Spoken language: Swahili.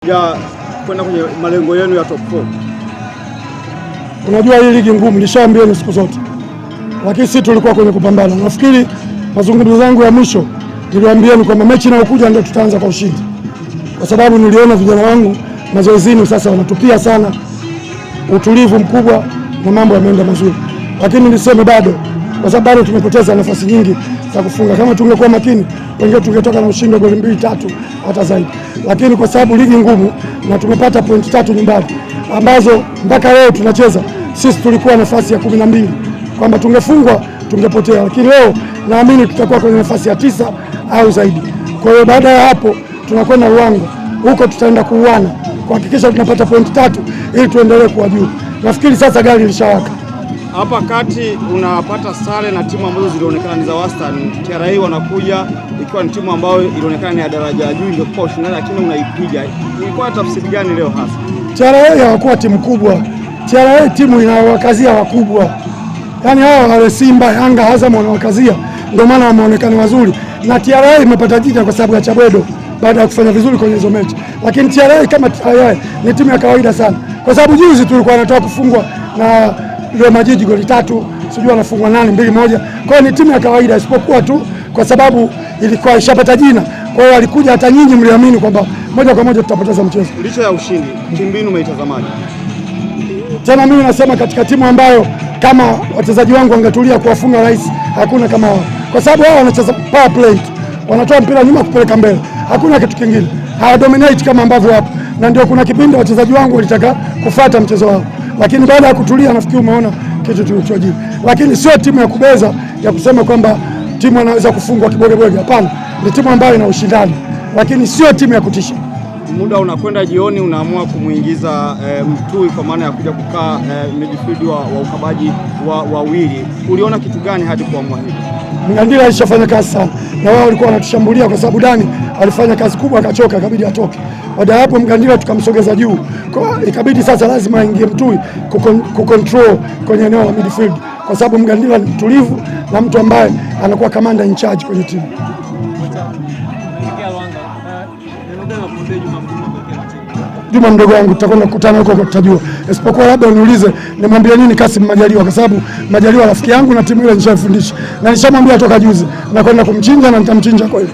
ya kwenda kwenye malengo yenu ya top 4? Unajua hii ligi ngumu, nishaambieni siku zote, lakini sisi tulikuwa kwenye kupambana. Nafikiri mazungumzo yangu ya mwisho niliwaambieni kwamba mechi inayokuja ndio tutaanza kwa ushindi, kwa sababu niliona vijana wangu mazoezini sasa wanatupia sana, utulivu mkubwa na mambo yameenda mazuri, lakini niseme bado, kwa sababu bado tumepoteza nafasi nyingi za kufunga. Kama tungekuwa makini, wengine tungetoka na ushindi wa goli 2-3 hata zaidi, lakini kwa sababu ligi ngumu na tumepata pointi 3 nyumbani ambazo mpaka leo tunacheza, sisi tulikuwa nafasi ya 12 kwamba tungefungwa tungepotea, lakini leo naamini tutakuwa kwenye nafasi ya 9 au zaidi. Kwa hiyo baada ya hapo tunakwenda Ruangwa, huko tutaenda kuuana kuhakikisha tunapata pointi 3 ili tuendelee kuwa juu. Nafikiri sasa gari lishawaka. Hapa kati unapata sare na timu ambazo zilionekana ni za wastani. TRA wanakuja ikiwa ni timu ambayo ilionekana ni ya daraja la juu, ndio kwa ushindani, lakini unaipiga. Ilikuwa tafsiri gani leo hasa? TRA hawakuwa timu kubwa. TRA timu inawakazia wakubwa, yaani hao wale Simba, Yanga, Azam wanawakazia, ndio maana wameonekana wazuri. Na TRA imepata jina kwa sababu ya Chabwedo baada ya kufanya vizuri kwenye hizo mechi, lakini TRA kama TRA ni timu ya kawaida sana, kwa sababu juzi tulikuwa tunatoka kufungwa na ile Majiji goli 3, sijui anafungwa 8-2-1. Kwa hiyo ni timu ya kawaida, isipokuwa tu kwa sababu ilikuwa ishapata jina, kwa hiyo alikuja, hata nyinyi mliamini kwamba moja kwa moja tutapoteza mchezo. Licha ya ushindi, timu mbinu umeitazamaje? Tena mimi nasema katika timu ambayo kama wachezaji wangu wangetulia kuwafunga rais, hakuna kama wao, kwa sababu wao wanacheza power play, wanatoa mpira nyuma kupeleka mbele, hakuna kitu kingine, hawadominate kama ambavyo hapo, na ndio kuna kipindi wachezaji wangu walitaka kufuata mchezo wao, lakini baada ya kutulia nafikiri umeona kitu tulichojibu. Lakini sio timu ya kubeza ya kusema kwamba timu anaweza kufungwa kibwegebwege, hapana. Ni timu ambayo ina ushindani, lakini sio timu ya kutisha. Muda unakwenda jioni, unaamua kumuingiza Mtui kwa maana ya kuja kukaa midfield wa ukabaji wawili. Uliona kitu gani hadi kuamua hivi? Mgandila alishafanya kazi sana na wao walikuwa wanatushambulia kwa sababu Dani alifanya kazi kubwa akachoka, ikabidi atoke. Baada ya hapo Mgandila tukamsogeza juu, kwa ikabidi sasa lazima aingie Mtui kucontrol kwenye eneo la midfield, kwa sababu Mgandila ni mtulivu na mtu ambaye anakuwa kamanda in charge kwenye timu. Juma mdogo wangu, tutakwenda kukutana huko tutajua, isipokuwa labda uniulize nimwambie nini Kasim Majaliwa, kwa sababu Majaliwa rafiki yangu na timu ile nishafundisha na nishamwambia toka juzi na kwenda kumchinja na nitamchinja kweli.